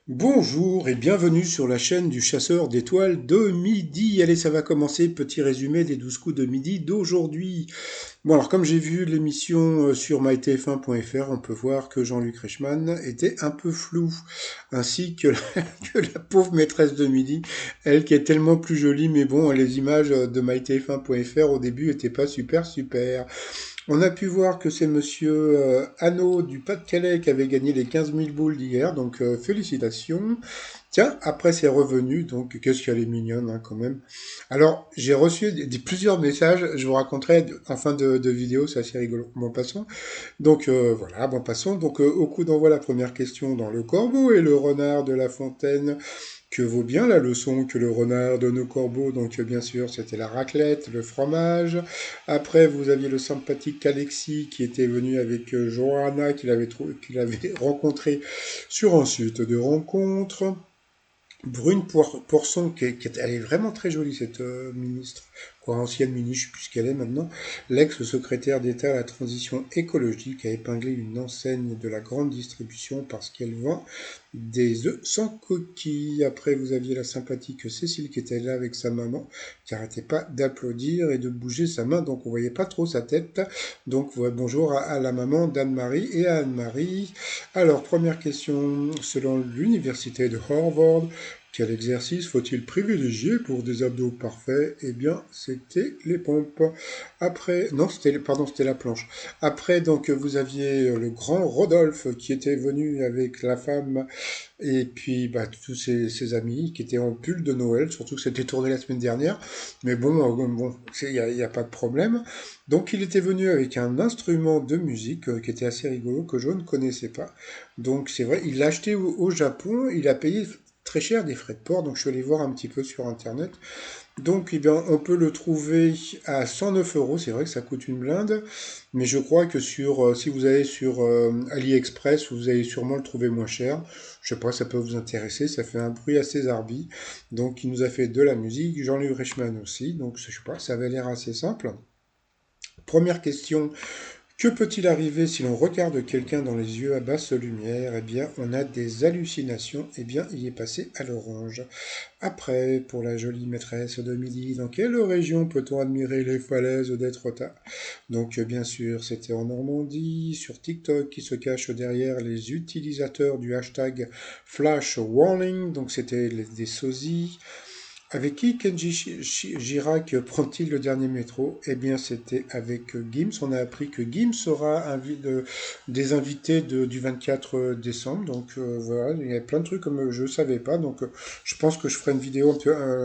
Bonjour et bienvenue sur la chaîne du chasseur d'étoiles de midi. Allez, ça va commencer. Petit résumé des 12 coups de midi d'aujourd'hui. Bon, alors comme j'ai vu l'émission sur mytf1.fr, on peut voir que Jean-Luc Reichmann était un peu flou, ainsi que que la pauvre maîtresse de midi, elle qui est tellement plus jolie, mais bon, les images de mytf1.fr au début étaient pas super super. On a pu voir que c'est monsieur Hanno du Pas-de-Calais qui avait gagné les 15 000 boules d'hier, donc félicitations. Tiens, après c'est revenu, donc qu'est-ce qu'elle est mignonne hein, quand même. Alors, j'ai reçu plusieurs messages, je vous raconterai en fin de vidéo, c'est assez rigolo. Bon, passons. Donc voilà, bon, passons. Donc au coup d'envoi, la première question dans le corbeau et le renard de la fontaine. Que vaut bien la leçon que le renard donne au corbeau? Donc bien sûr, c'était la raclette, le fromage. Après, vous aviez le sympathique Alexis qui était venu avec Johanna qu'il avait rencontré sur un site de rencontre. Brune Poisson, elle est vraiment très jolie, cette ministre, quoi, ancienne ministre, je sais plus ce qu'elle est maintenant. L'ex-secrétaire d'État à la transition écologique a épinglé une enseigne de la grande distribution parce qu'elle vend des œufs sans coquille. Après, vous aviez la sympathique Cécile qui était là avec sa maman, qui arrêtait pas d'applaudir et de bouger sa main, donc on voyait pas trop sa tête. Donc voilà, bonjour à la maman d'Anne-Marie et à Anne-Marie. Alors, première question, selon l'université de Harvard, quel exercice faut-il privilégier pour des abdos parfaits? Eh bien, c'était les pompes. Après, non, c'était la planche. Après, donc, vous aviez le grand Rodolphe qui était venu avec la femme et puis bah, tous ses amis qui étaient en pull de Noël, surtout que c'était tourné la semaine dernière. Mais bon, y a pas de problème. Donc, il était venu avec un instrument de musique qui était assez rigolo que je ne connaissais pas. Donc, c'est vrai, il l'a acheté au Japon, il a payé très cher des frais de port, donc je suis allé voir un petit peu sur internet. Donc eh bien, on peut le trouver à 109 euros, c'est vrai que ça coûte une blinde, mais je crois que si vous allez sur AliExpress, vous allez sûrement le trouver moins cher. Je sais pas, ça peut vous intéresser, ça fait un bruit assez zarbi. Donc il nous a fait de la musique, Jean-Luc Reichmann aussi, donc je sais pas, ça avait l'air assez simple. Première question, que peut-il arriver si l'on regarde quelqu'un dans les yeux à basse lumière? Eh bien, on a des hallucinations. Eh bien, il est passé à l'orange. Après, pour la jolie maîtresse de midi, dans quelle région peut-on admirer les falaises d'Étretat? Donc, bien sûr, c'était en Normandie, sur TikTok, qui se cache derrière les utilisateurs du hashtag Flash Warning. Donc, c'était des sosies. Avec qui Kenji Girac prend-il le dernier métro? Eh bien, c'était avec Gims. On a appris que Gims sera des invités du 24 décembre. Donc voilà, il y a plein de trucs comme je ne savais pas. Donc je pense que je ferai une vidéo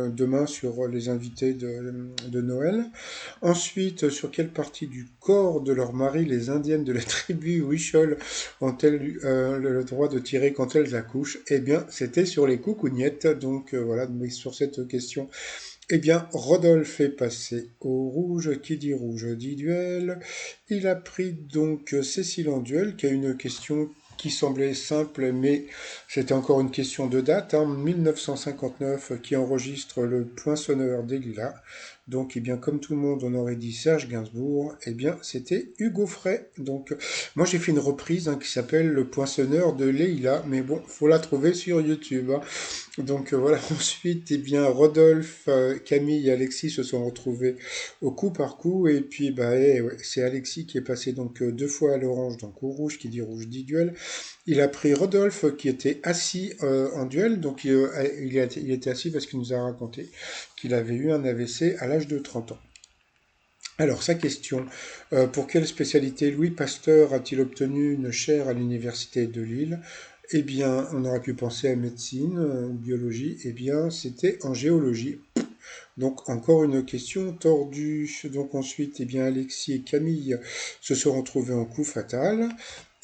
demain sur les invités de Noël. Ensuite, sur quelle partie du corps de leur mari les indiennes de la tribu Huichol ont-elles eu le droit de tirer quand elles accouchent? Eh bien, c'était sur les coucougnettes. Donc voilà, mais sur cette question, eh bien, Rodolphe est passé au rouge. Qui dit rouge dit duel. Il a pris donc Cécile en duel, qui a une question qui semblait simple, mais c'était encore une question de date, hein, 1959, qui enregistre le poinçonneur des Lilas. Donc, eh bien, comme tout le monde, on aurait dit Serge Gainsbourg, eh bien, c'était Hugo Frey. Donc, moi, j'ai fait une reprise hein, qui s'appelle Le poinçonneur de Leila, mais bon, faut la trouver sur YouTube. Hein. Donc voilà, ensuite, eh bien, Rodolphe, Camille et Alexis se sont retrouvés au coup par coup, et puis bah, ouais, c'est Alexis qui est passé donc deux fois à l'orange, donc au rouge dit duel. Il a pris Rodolphe qui était assis en duel, donc il était assis parce qu'il nous a raconté qu'il avait eu un AVC à l'âge de 30 ans. Alors, sa question, pour quelle spécialité Louis Pasteur a-t-il obtenu une chaire à l'université de Lille? Eh bien, on aurait pu penser à médecine, biologie, eh bien, c'était en géologie. Donc, encore une question tordue. Donc, ensuite, eh bien, Alexis et Camille se sont retrouvés en coup fatal.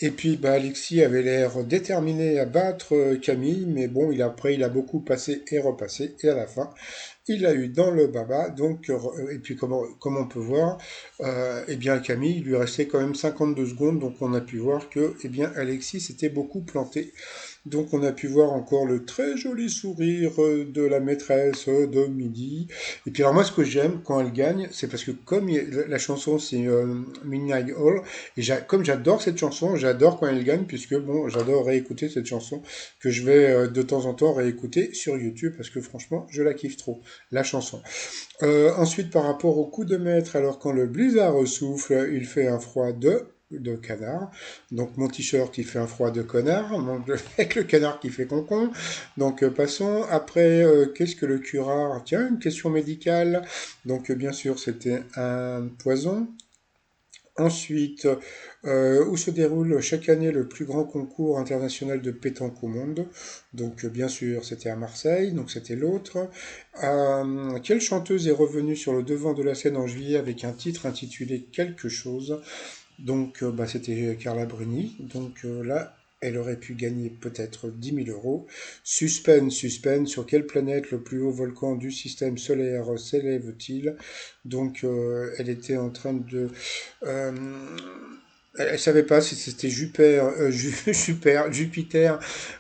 Et puis, bah, Alexis avait l'air déterminé à battre Camille, mais bon, après, il a beaucoup passé et repassé, et à la fin, il l'a eu dans le baba, donc, et puis comme on peut voir, eh bien Camille, il lui restait quand même 52 secondes, donc on a pu voir que eh bien, Alexis s'était beaucoup planté. Donc on a pu voir encore le très joli sourire de la maîtresse de Midi. Et puis alors moi ce que j'aime quand elle gagne, c'est parce que comme la chanson c'est Midnight Oil, et comme j'adore cette chanson, j'adore quand elle gagne, puisque bon, j'adore réécouter cette chanson que je vais de temps en temps réécouter sur YouTube, parce que franchement, je la kiffe trop, la chanson. Ensuite, par rapport au coup de maître, alors quand le blizzard souffle, il fait un froid de canard. Donc mon t-shirt il fait un froid de connard, avec le canard qui fait concon. Donc passons. Après, qu'est-ce que le curare? Tiens, une question médicale. Donc bien sûr, c'était un poison. Ensuite, où se déroule chaque année le plus grand concours international de pétanque au monde? Donc, bien sûr, c'était à Marseille, donc c'était l'autre. Quelle chanteuse est revenue sur le devant de la scène en juillet avec un titre intitulé Quelque chose? Donc, bah, c'était Carla Bruni. Donc là, elle aurait pu gagner peut-être 10 000 euros. Suspense, suspense, sur quelle planète le plus haut volcan du système solaire s'élève-t-il? Donc, elle était en train de euh, elle savait pas si c'était Jupiter,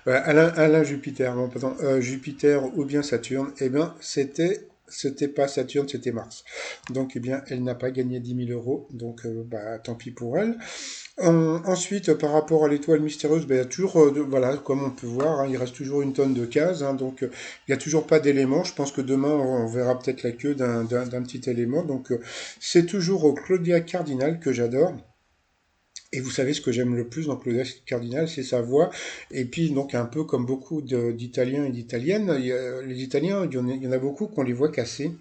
voilà, Alain Jupiter, non, pardon, Jupiter ou bien Saturne. Eh bien, c'était pas Saturne, c'était Mars. Donc, eh bien, elle n'a pas gagné 10 000 euros. Donc, bah, tant pis pour elle. Ensuite, par rapport à l'étoile mystérieuse, ben, il y a toujours, voilà, comme on peut voir, hein, il reste toujours une tonne de cases, hein, donc il n'y a toujours pas d'éléments. Je pense que demain, on verra peut-être la queue d'un petit élément. Donc, c'est toujours Claudia Cardinal que j'adore. Et vous savez ce que j'aime le plus dans Claudia Cardinal, c'est sa voix. Et puis, donc, un peu comme beaucoup d'Italiens et d'Italiennes, les Italiens, il y en a beaucoup qui ont les voix cassées.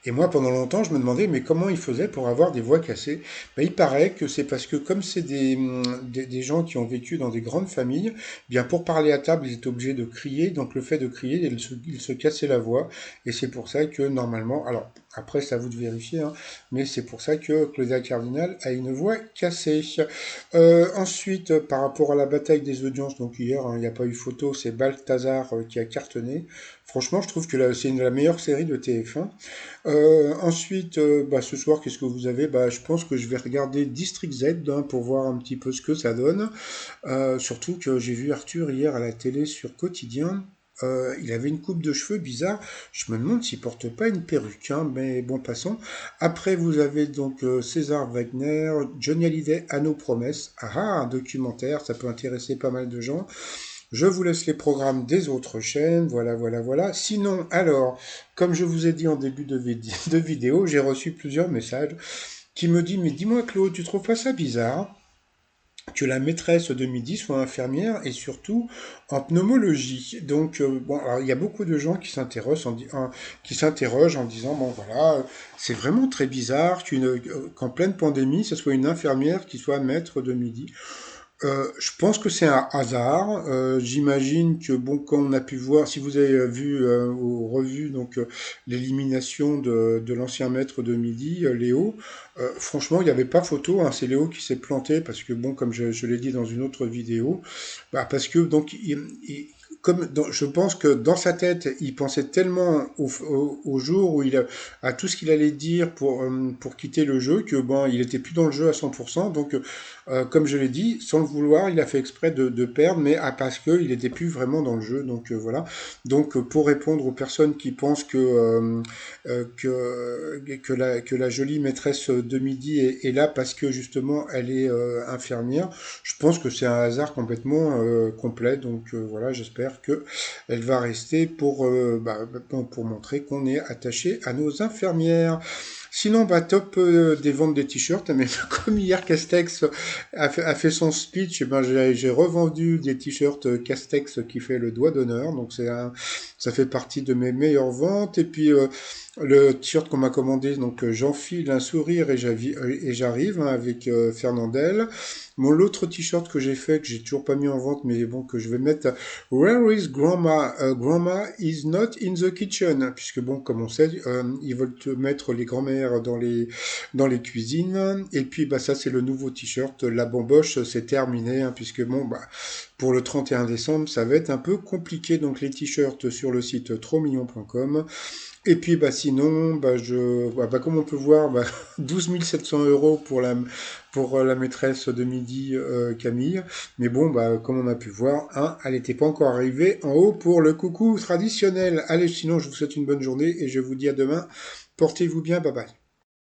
Et moi, pendant longtemps, je me demandais, mais comment ils faisaient pour avoir des voix cassées? Ben, il paraît que c'est parce que comme c'est des gens qui ont vécu dans des grandes familles, bien pour parler à table, ils étaient obligés de crier. Donc le fait de crier, ils se cassaient la voix. Et c'est pour ça que normalement, alors après, c'est à vous de vérifier, hein, mais c'est pour ça que Claudia Cardinal a une voix cassée. Ensuite, par rapport à la bataille des audiences, donc hier, hein, il n'y a pas eu photo, c'est Balthazar qui a cartonné. Franchement, je trouve que c'est la meilleure série de TF1. Ensuite, bah, ce soir, qu'est-ce que vous avez? Bah, je pense que je vais regarder District Z, hein, pour voir un petit peu ce que ça donne. Surtout que j'ai vu Arthur hier à la télé sur Quotidien. Il avait une coupe de cheveux bizarre. Je me demande s'il porte pas une perruque, hein, mais bon, passons. Après, vous avez donc César Wagner, Johnny Hallyday à nos promesses. Ah, ah, un documentaire, ça peut intéresser pas mal de gens. Je vous laisse les programmes des autres chaînes. Voilà, voilà, voilà. Sinon, alors, comme je vous ai dit en début de vidéo, j'ai reçu plusieurs messages qui me disent, mais dis-moi Claude, tu trouves pas ça bizarre que la maîtresse de midi soit infirmière et surtout en pneumologie. Donc, bon, alors, il y a beaucoup de gens qui s'interrogent en disant, bon voilà, c'est vraiment très bizarre qu'en pleine pandémie, ce soit une infirmière qui soit maître de midi. Je pense que c'est un hasard. J'imagine que bon, comme on a pu voir, si vous avez vu ou revu donc l'élimination de l'ancien maître de midi, Léo, franchement, il n'y avait pas photo, hein. C'est Léo qui s'est planté parce que bon, comme je l'ai dit dans une autre vidéo, bah, parce que donc je pense que dans sa tête, il pensait tellement au jour où à tout ce qu'il allait dire pour quitter le jeu que bon, il était plus dans le jeu à 100%. Donc comme je l'ai dit, sans le vouloir, il a fait exprès de perdre, mais parce qu'il n'était plus vraiment dans le jeu. Donc voilà. Donc pour répondre aux personnes qui pensent que la jolie maîtresse de midi est là parce que justement elle est infirmière, je pense que c'est un hasard complètement complet. Donc voilà, j'espère que elle va rester pour montrer qu'on est attaché à nos infirmières. Sinon, bah, top des ventes des t-shirts, mais comme hier Castex a fait son speech, eh ben, j'ai revendu des t-shirts Castex qui fait le doigt d'honneur, donc ça fait partie de mes meilleures ventes. Et puis le t-shirt qu'on m'a commandé, donc j'enfile un sourire et j'arrive, hein, avec Fernandel. L'autre t-shirt que j'ai fait, que j'ai toujours pas mis en vente, mais bon, que je vais mettre, Where is Grandma? Grandma is not in the kitchen. Puisque bon, comme on sait, ils veulent te mettre les grands-mères extraordinaire dans les cuisines. Et puis bah ça c'est le nouveau t-shirt, la bamboche c'est terminé, hein, puisque bon bah pour le 31 décembre ça va être un peu compliqué, donc les t-shirts sur le site trommillon.com. Et puis bah sinon, comme on peut voir, 12 700 euros pour la maîtresse de midi, Camille. Mais bon, bah comme on a pu voir, hein, elle n'était pas encore arrivée en haut pour le coucou traditionnel. Allez, sinon je vous souhaite une bonne journée et je vous dis à demain. Portez-vous bien, bye bye.